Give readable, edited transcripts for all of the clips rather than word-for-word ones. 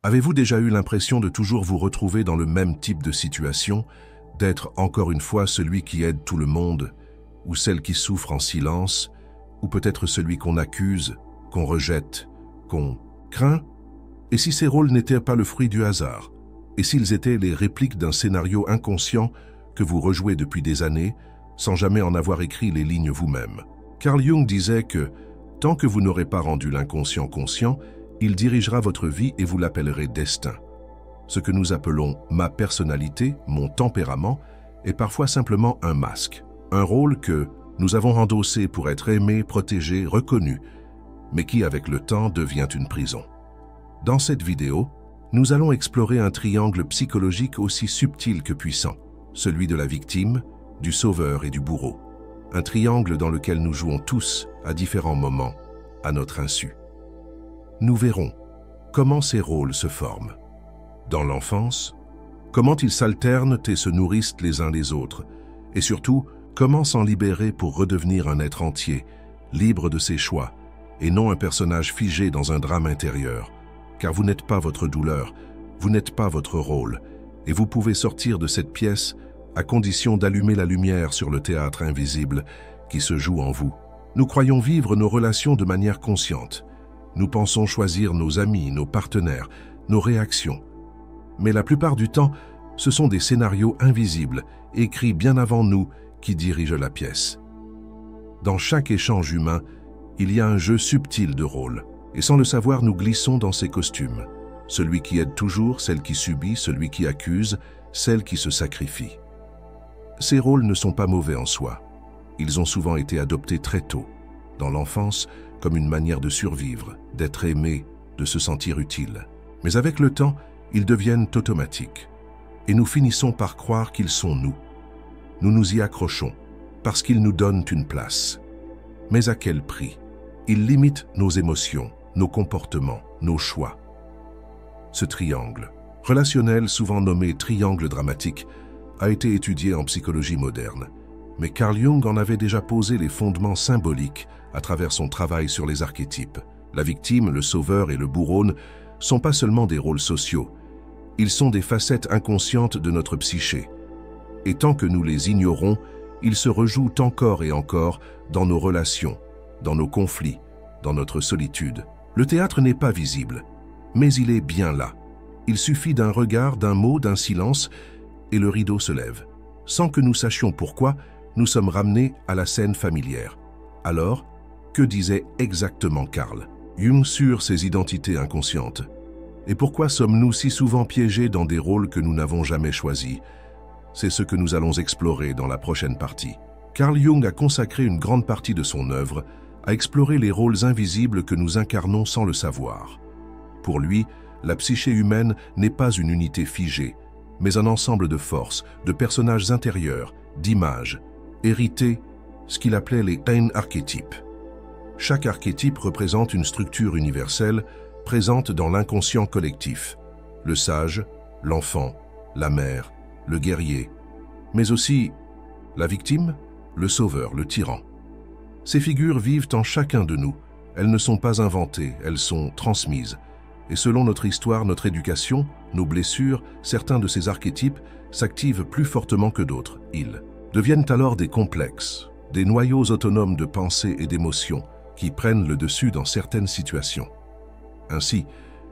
Avez-vous déjà eu l'impression de toujours vous retrouver dans le même type de situation, d'être encore une fois celui qui aide tout le monde, ou celle qui souffre en silence, ou peut-être celui qu'on accuse, qu'on rejette, qu'on craint? Et si ces rôles n'étaient pas le fruit du hasard? Et s'ils étaient les répliques d'un scénario inconscient que vous rejouez depuis des années, sans jamais en avoir écrit les lignes vous-même? Carl Jung disait que, tant que vous n'aurez pas rendu l'inconscient conscient, il dirigera votre vie et vous l'appellerez destin. Ce que nous appelons ma personnalité, mon tempérament, est parfois simplement un masque, un rôle que nous avons endossé pour être aimé, protégé, reconnu, mais qui avec le temps devient une prison. Dans cette vidéo, nous allons explorer un triangle psychologique aussi subtil que puissant, celui de la victime, du sauveur et du bourreau. Un triangle dans lequel nous jouons tous, à différents moments, à notre insu. Nous verrons comment ces rôles se forment. Dans l'enfance, comment ils s'alternent et se nourrissent les uns les autres, et surtout, comment s'en libérer pour redevenir un être entier, libre de ses choix, et non un personnage figé dans un drame intérieur, car vous n'êtes pas votre douleur, vous n'êtes pas votre rôle, et vous pouvez sortir de cette pièce à condition d'allumer la lumière sur le théâtre invisible qui se joue en vous. Nous croyons vivre nos relations de manière consciente. Nous pensons choisir nos amis, nos partenaires, nos réactions. Mais la plupart du temps, ce sont des scénarios invisibles, écrits bien avant nous, qui dirigent la pièce. Dans chaque échange humain, il y a un jeu subtil de rôles, et sans le savoir, nous glissons dans ces costumes. Celui qui aide toujours, celle qui subit, celui qui accuse, celle qui se sacrifie. Ces rôles ne sont pas mauvais en soi. Ils ont souvent été adoptés très tôt, dans l'enfance, comme une manière de survivre, d'être aimé, de se sentir utile. Mais avec le temps, ils deviennent automatiques. Et nous finissons par croire qu'ils sont nous. Nous nous y accrochons, parce qu'ils nous donnent une place. Mais à quel prix? Ils limitent nos émotions, nos comportements, nos choix. Ce triangle, relationnel souvent nommé triangle dramatique, a été étudié en psychologie moderne. Mais Carl Jung en avait déjà posé les fondements symboliques à travers son travail sur les archétypes. La victime, le sauveur et le bourreau ne sont pas seulement des rôles sociaux, ils sont des facettes inconscientes de notre psyché. Et tant que nous les ignorons, ils se rejouent encore et encore dans nos relations, dans nos conflits, dans notre solitude. Le théâtre n'est pas visible, mais il est bien là. Il suffit d'un regard, d'un mot, d'un silence, et le rideau se lève. Sans que nous sachions pourquoi, nous sommes ramenés à la scène familière. Alors, que disait exactement Carl Jung sur ces identités inconscientes? Et pourquoi sommes-nous si souvent piégés dans des rôles que nous n'avons jamais choisis? C'est ce que nous allons explorer dans la prochaine partie. Carl Jung a consacré une grande partie de son œuvre à explorer les rôles invisibles que nous incarnons sans le savoir. Pour lui, la psyché humaine n'est pas une unité figée, mais un ensemble de forces, de personnages intérieurs, d'images, hérités, ce qu'il appelait les archétypes. Chaque archétype représente une structure universelle présente dans l'inconscient collectif. Le sage, l'enfant, la mère, le guerrier, mais aussi la victime, le sauveur, le tyran. Ces figures vivent en chacun de nous. Elles ne sont pas inventées, elles sont transmises. Et selon notre histoire, notre éducation, nos blessures, certains de ces archétypes s'activent plus fortement que d'autres. Ils deviennent alors des complexes, des noyaux autonomes de pensée et d'émotions qui prennent le dessus dans certaines situations. Ainsi,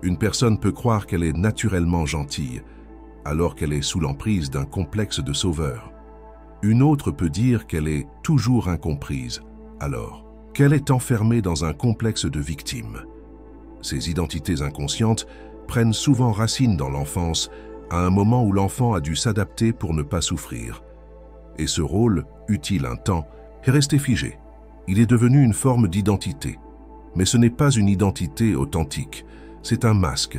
une personne peut croire qu'elle est naturellement gentille, alors qu'elle est sous l'emprise d'un complexe de sauveur. Une autre peut dire qu'elle est toujours incomprise, alors qu'elle est enfermée dans un complexe de victime. Ces identités inconscientes prennent souvent racine dans l'enfance, à un moment où l'enfant a dû s'adapter pour ne pas souffrir. Et ce rôle, utile un temps, est resté figé. Il est devenu une forme d'identité. Mais ce n'est pas une identité authentique, c'est un masque.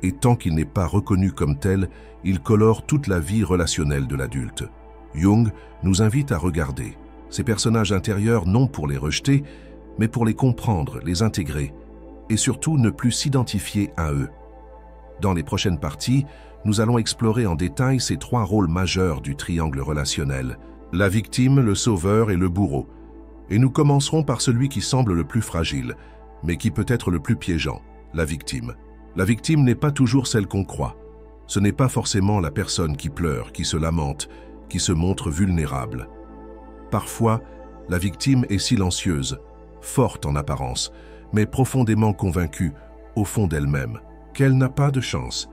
Et tant qu'il n'est pas reconnu comme tel, il colore toute la vie relationnelle de l'adulte. Jung nous invite à regarder ces personnages intérieurs non pour les rejeter, mais pour les comprendre, les intégrer, et surtout ne plus s'identifier à eux. Dans les prochaines parties, nous allons explorer en détail ces trois rôles majeurs du triangle relationnel, la victime, le sauveur et le bourreau. Et nous commencerons par celui qui semble le plus fragile, mais qui peut être le plus piégeant, la victime. La victime n'est pas toujours celle qu'on croit. Ce n'est pas forcément la personne qui pleure, qui se lamente, qui se montre vulnérable. Parfois, la victime est silencieuse, forte en apparence, mais profondément convaincue, au fond d'elle-même, qu'elle n'a pas de chance,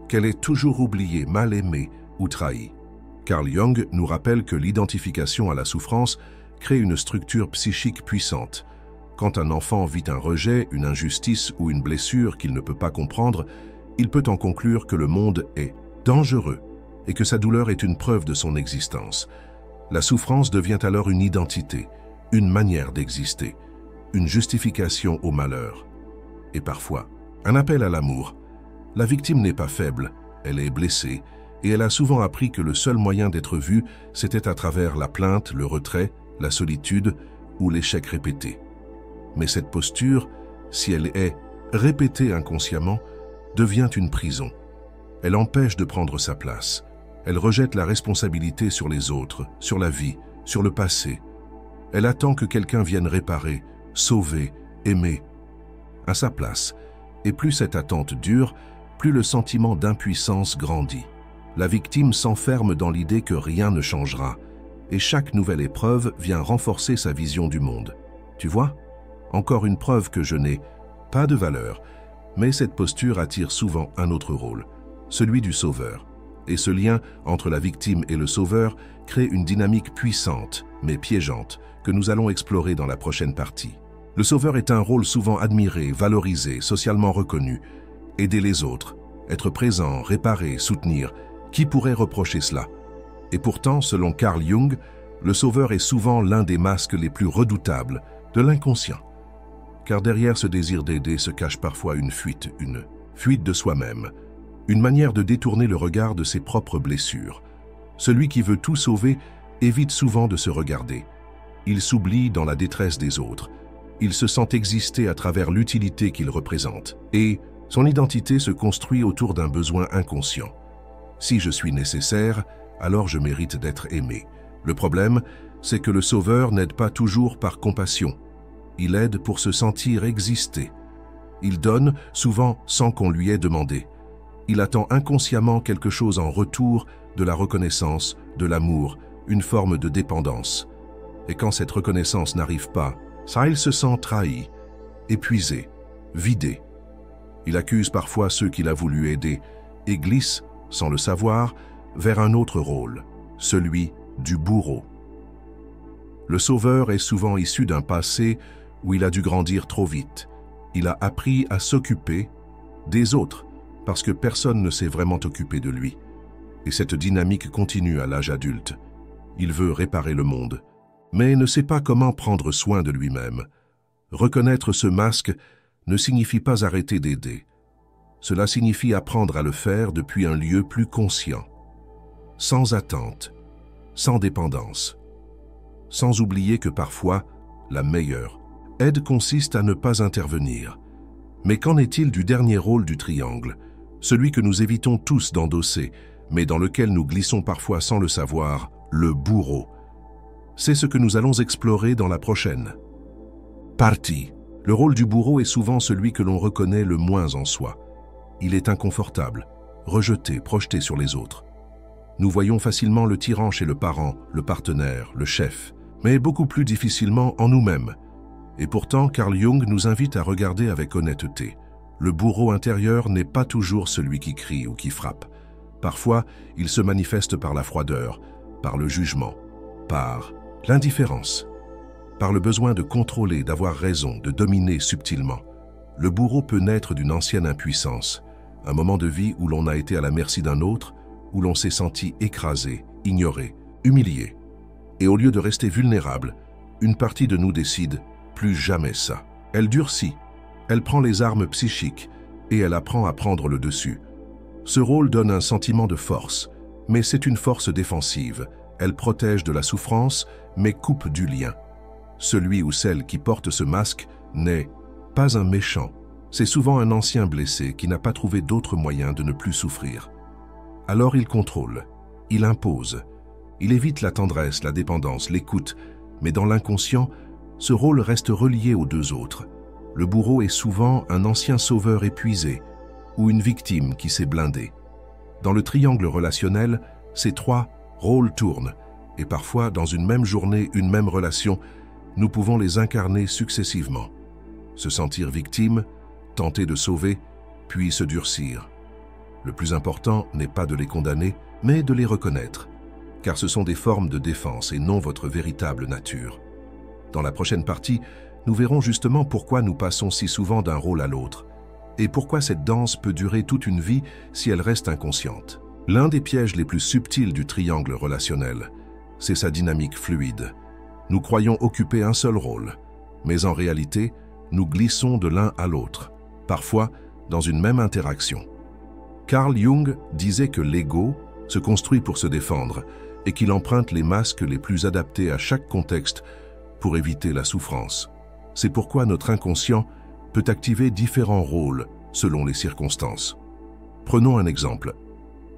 qu'elle est toujours oubliée, mal aimée ou trahie. Carl Jung nous rappelle que l'identification à la souffrance crée une structure psychique puissante. Quand un enfant vit un rejet, une injustice ou une blessure qu'il ne peut pas comprendre, il peut en conclure que le monde est dangereux et que sa douleur est une preuve de son existence. La souffrance devient alors une identité, une manière d'exister, une justification au malheur. Et parfois, un appel à l'amour. La victime n'est pas faible, elle est blessée, et elle a souvent appris que le seul moyen d'être vue, c'était à travers la plainte, le retrait, la solitude ou l'échec répété. Mais cette posture, si elle est répétée inconsciemment, devient une prison. Elle empêche de prendre sa place. Elle rejette la responsabilité sur les autres, sur la vie, sur le passé. Elle attend que quelqu'un vienne réparer, sauver, aimer. À sa place, et plus cette attente dure, plus le sentiment d'impuissance grandit. La victime s'enferme dans l'idée que rien ne changera, et chaque nouvelle épreuve vient renforcer sa vision du monde. Tu vois ? Encore une preuve que je n'ai pas de valeur, mais cette posture attire souvent un autre rôle, celui du sauveur. Et ce lien entre la victime et le sauveur crée une dynamique puissante, mais piégeante, que nous allons explorer dans la prochaine partie. Le sauveur est un rôle souvent admiré, valorisé, socialement reconnu. Aider les autres, être présent, réparer, soutenir, qui pourrait reprocher cela? Et pourtant, selon Carl Jung, le sauveur est souvent l'un des masques les plus redoutables de l'inconscient. Car derrière ce désir d'aider se cache parfois une fuite de soi-même, une manière de détourner le regard de ses propres blessures. Celui qui veut tout sauver évite souvent de se regarder. Il s'oublie dans la détresse des autres. Il se sent exister à travers l'utilité qu'il représente. Et son identité se construit autour d'un besoin inconscient. Si je suis nécessaire, alors je mérite d'être aimé. Le problème, c'est que le sauveur n'aide pas toujours par compassion. Il aide pour se sentir exister. Il donne, souvent sans qu'on lui ait demandé. Il attend inconsciemment quelque chose en retour, de la reconnaissance, de l'amour, une forme de dépendance. Et quand cette reconnaissance n'arrive pas, il se sent trahi, épuisé, vidé. Il accuse parfois ceux qu'il a voulu aider et glisse, sans le savoir, vers un autre rôle, celui du bourreau. Le sauveur est souvent issu d'un passé où il a dû grandir trop vite. Il a appris à s'occuper des autres parce que personne ne s'est vraiment occupé de lui. Et cette dynamique continue à l'âge adulte. Il veut réparer le monde, mais ne sait pas comment prendre soin de lui-même. Reconnaître ce masque ne signifie pas arrêter d'aider. Cela signifie apprendre à le faire depuis un lieu plus conscient, sans attente, sans dépendance, sans oublier que parfois, la meilleure aide consiste à ne pas intervenir. Mais qu'en est-il du dernier rôle du triangle, celui que nous évitons tous d'endosser, mais dans lequel nous glissons parfois sans le savoir, le bourreau? C'est ce que nous allons explorer dans la prochaine partie. Le rôle du bourreau est souvent celui que l'on reconnaît le moins en soi. Il est inconfortable, rejeté, projeté sur les autres. Nous voyons facilement le tyran chez le parent, le partenaire, le chef, mais beaucoup plus difficilement en nous-mêmes. Et pourtant, Carl Jung nous invite à regarder avec honnêteté. Le bourreau intérieur n'est pas toujours celui qui crie ou qui frappe. Parfois, il se manifeste par la froideur, par le jugement, par l'indifférence, par le besoin de contrôler, d'avoir raison, de dominer subtilement. Le bourreau peut naître d'une ancienne impuissance, un moment de vie où l'on a été à la merci d'un autre, où l'on s'est senti écrasé, ignoré, humilié. Et au lieu de rester vulnérable, une partie de nous décide « plus jamais ça ». Elle durcit, elle prend les armes psychiques et elle apprend à prendre le dessus. Ce rôle donne un sentiment de force, mais c'est une force défensive. Elle protège de la souffrance, mais coupe du lien. Celui ou celle qui porte ce masque n'est pas un méchant. C'est souvent un ancien blessé qui n'a pas trouvé d'autre moyen de ne plus souffrir. Alors il contrôle, il impose, il évite la tendresse, la dépendance, l'écoute, mais dans l'inconscient, ce rôle reste relié aux deux autres. Le bourreau est souvent un ancien sauveur épuisé, ou une victime qui s'est blindée. Dans le triangle relationnel, ces trois rôles tournent, et parfois, dans une même journée, une même relation, nous pouvons les incarner successivement. Se sentir victime, tenter de sauver, puis se durcir. Le plus important n'est pas de les condamner, mais de les reconnaître, car ce sont des formes de défense et non votre véritable nature. Dans la prochaine partie, nous verrons justement pourquoi nous passons si souvent d'un rôle à l'autre, et pourquoi cette danse peut durer toute une vie si elle reste inconsciente. L'un des pièges les plus subtils du triangle relationnel, c'est sa dynamique fluide. Nous croyons occuper un seul rôle, mais en réalité, nous glissons de l'un à l'autre, parfois dans une même interaction. Carl Jung disait que l'ego se construit pour se défendre et qu'il emprunte les masques les plus adaptés à chaque contexte pour éviter la souffrance. C'est pourquoi notre inconscient peut activer différents rôles selon les circonstances. Prenons un exemple.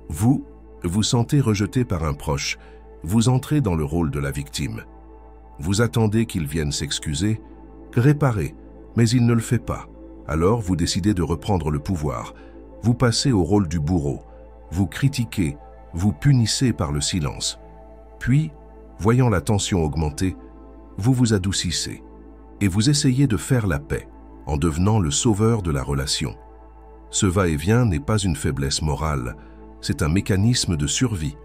Vous vous sentez rejeté par un proche, vous entrez dans le rôle de la victime. Vous attendez qu'il vienne s'excuser, réparer, mais il ne le fait pas. Alors vous décidez de reprendre le pouvoir. Vous passez au rôle du bourreau. Vous critiquez, vous punissez par le silence. Puis, voyant la tension augmenter, vous vous adoucissez et vous essayez de faire la paix en devenant le sauveur de la relation. Ce va-et-vient n'est pas une faiblesse morale, c'est un mécanisme de survie.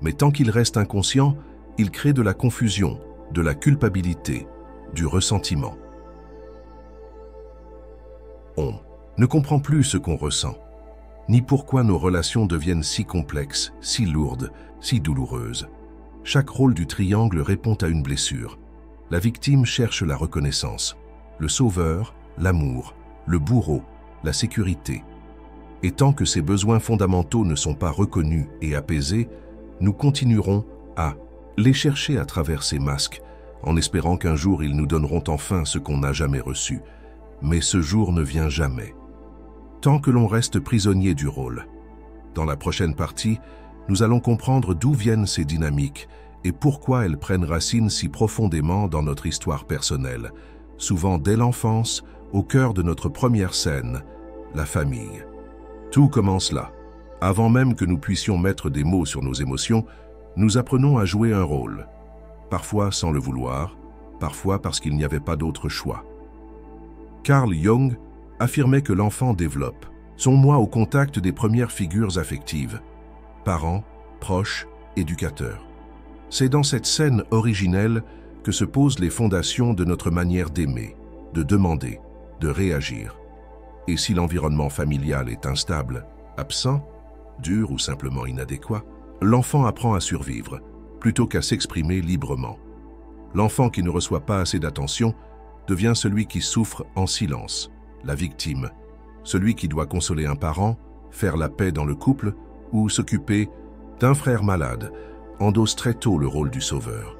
Mais tant qu'il reste inconscient, il crée de la confusion, de la culpabilité, du ressentiment. On ne comprend plus ce qu'on ressent, ni pourquoi nos relations deviennent si complexes, si lourdes, si douloureuses. Chaque rôle du triangle répond à une blessure. La victime cherche la reconnaissance, le sauveur, l'amour, le bourreau, la sécurité. Et tant que ces besoins fondamentaux ne sont pas reconnus et apaisés, nous continuerons à les chercher à travers ces masques, en espérant qu'un jour ils nous donneront enfin ce qu'on n'a jamais reçu. Mais ce jour ne vient jamais. Tant que l'on reste prisonnier du rôle. Dans la prochaine partie, nous allons comprendre d'où viennent ces dynamiques et pourquoi elles prennent racine si profondément dans notre histoire personnelle, souvent dès l'enfance, au cœur de notre première scène, la famille. Tout commence là. Avant même que nous puissions mettre des mots sur nos émotions, nous apprenons à jouer un rôle. Parfois sans le vouloir, parfois parce qu'il n'y avait pas d'autre choix. Carl Jung affirmait que l'enfant développe son moi au contact des premières figures affectives, parents, proches, éducateurs. C'est dans cette scène originelle que se posent les fondations de notre manière d'aimer, de demander, de réagir. Et si l'environnement familial est instable, absent, dur ou simplement inadéquat, l'enfant apprend à survivre, plutôt qu'à s'exprimer librement. L'enfant qui ne reçoit pas assez d'attention devient celui qui souffre en silence, la victime, celui qui doit consoler un parent, faire la paix dans le couple ou s'occuper d'un frère malade, endosse très tôt le rôle du sauveur.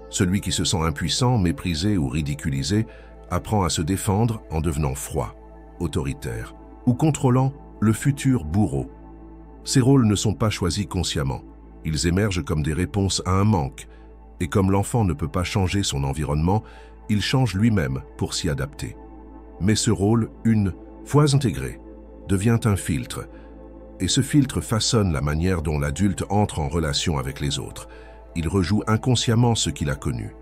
Celui qui se sent impuissant, méprisé ou ridiculisé apprend à se défendre en devenant froid, autoritaire ou contrôlant le futur bourreau. Ces rôles ne sont pas choisis consciemment. Ils émergent comme des réponses à un manque, et comme l'enfant ne peut pas changer son environnement, il change lui-même pour s'y adapter. Mais ce rôle, une fois intégré, devient un filtre, et ce filtre façonne la manière dont l'adulte entre en relation avec les autres. Il rejoue inconsciemment ce qu'il a connu,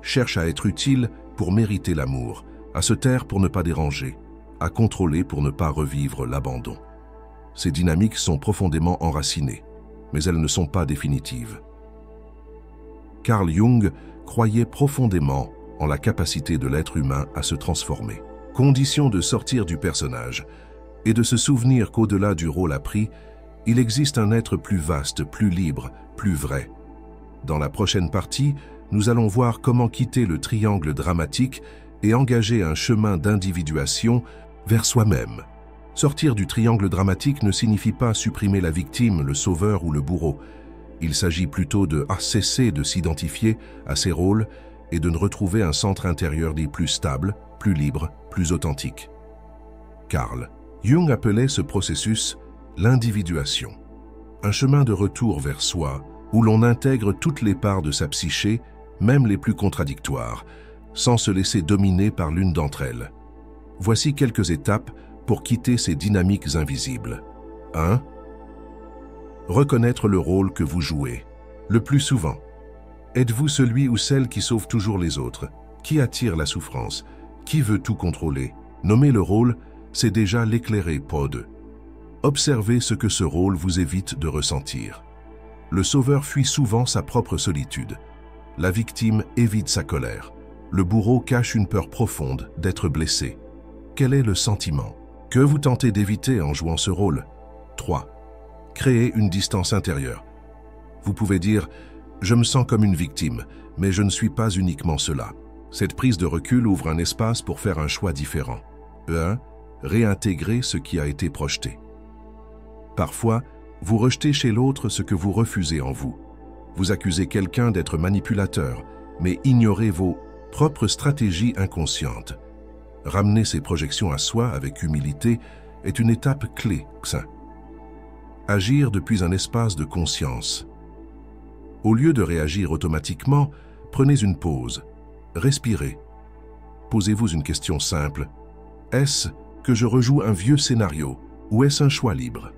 cherche à être utile pour mériter l'amour, à se taire pour ne pas déranger, à contrôler pour ne pas revivre l'abandon. Ces dynamiques sont profondément enracinées, mais elles ne sont pas définitives. Carl Jung croyait profondément en la capacité de l'être humain à se transformer. Condition de sortir du personnage et de se souvenir qu'au-delà du rôle appris, il existe un être plus vaste, plus libre, plus vrai. Dans la prochaine partie, nous allons voir comment quitter le triangle dramatique et engager un chemin d'individuation vers soi-même. Sortir du triangle dramatique ne signifie pas supprimer la victime, le sauveur ou le bourreau. Il s'agit plutôt de cesser de s'identifier à ces rôles et de retrouver un centre intérieur dit plus stable, plus libre, plus authentique. Carl Jung appelait ce processus l'individuation, un chemin de retour vers soi où l'on intègre toutes les parts de sa psyché, même les plus contradictoires, sans se laisser dominer par l'une d'entre elles. Voici quelques étapes pour quitter ces dynamiques invisibles. 1. Reconnaître le rôle que vous jouez. Le plus souvent, êtes-vous celui ou celle qui sauve toujours les autres, qui attire la souffrance, qui veut tout contrôler? Nommer le rôle, c'est déjà l'éclairer, Pod. Observez ce que ce rôle vous évite de ressentir. Le sauveur fuit souvent sa propre solitude. La victime évite sa colère. Le bourreau cache une peur profonde d'être blessé. Quel est le sentiment que vous tentez d'éviter en jouant ce rôle? 3. Créer une distance intérieure. Vous pouvez dire « Je me sens comme une victime, mais je ne suis pas uniquement cela ». Cette prise de recul ouvre un espace pour faire un choix différent. 1. Réintégrer ce qui a été projeté. Parfois, vous rejetez chez l'autre ce que vous refusez en vous. Vous accusez quelqu'un d'être manipulateur, mais ignorez vos propres stratégies inconscientes. Ramener ces projections à soi avec humilité est une étape clé. Agir depuis un espace de conscience. Au lieu de réagir automatiquement, prenez une pause. Respirez. Posez-vous une question simple. Est-ce que je rejoue un vieux scénario ou est-ce un choix libre?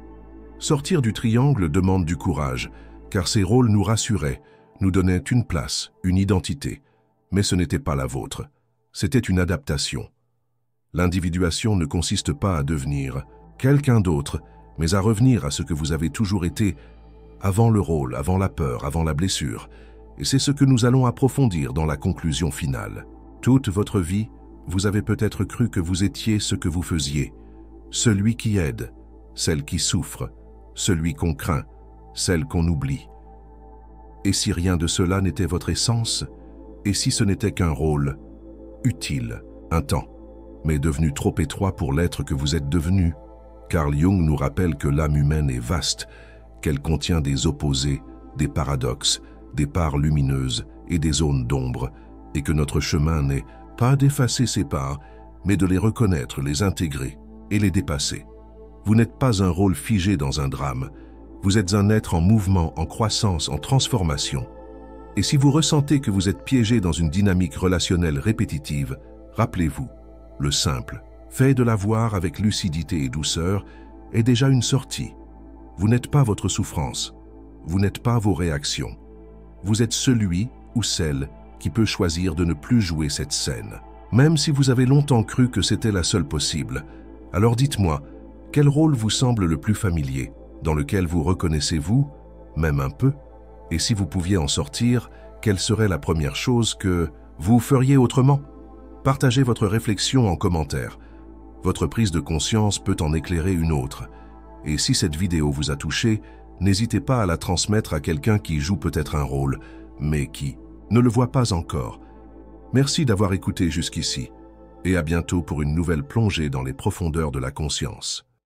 Sortir du triangle demande du courage, car ces rôles nous rassuraient, nous donnaient une place, une identité. Mais ce n'était pas la vôtre. C'était une adaptation. L'individuation ne consiste pas à devenir quelqu'un d'autre, mais à revenir à ce que vous avez toujours été avant le rôle, avant la peur, avant la blessure. Et c'est ce que nous allons approfondir dans la conclusion finale. Toute votre vie, vous avez peut-être cru que vous étiez ce que vous faisiez. Celui qui aide, celle qui souffre, celui qu'on craint, celle qu'on oublie. Et si rien de cela n'était votre essence? Et si ce n'était qu'un rôle, utile, un temps, mais devenu trop étroit pour l'être que vous êtes devenu? Carl Jung nous rappelle que l'âme humaine est vaste, qu'elle contient des opposés, des paradoxes, des parts lumineuses et des zones d'ombre, et que notre chemin n'est pas d'effacer ces parts, mais de les reconnaître, les intégrer et les dépasser. Vous n'êtes pas un rôle figé dans un drame, vous êtes un être en mouvement, en croissance, en transformation. Et si vous ressentez que vous êtes piégé dans une dynamique relationnelle répétitive, rappelez-vous, le simple, fait de la voir avec lucidité et douceur, est déjà une sortie. Vous n'êtes pas votre souffrance, vous n'êtes pas vos réactions. Vous êtes celui ou celle qui peut choisir de ne plus jouer cette scène. Même si vous avez longtemps cru que c'était la seule possible, alors dites-moi, quel rôle vous semble le plus familier, dans lequel vous reconnaissez-vous, même un peu? Et si vous pouviez en sortir, quelle serait la première chose que vous feriez autrement? Partagez votre réflexion en commentaire. Votre prise de conscience peut en éclairer une autre. Et si cette vidéo vous a touché, n'hésitez pas à la transmettre à quelqu'un qui joue peut-être un rôle, mais qui ne le voit pas encore. Merci d'avoir écouté jusqu'ici, et à bientôt pour une nouvelle plongée dans les profondeurs de la conscience.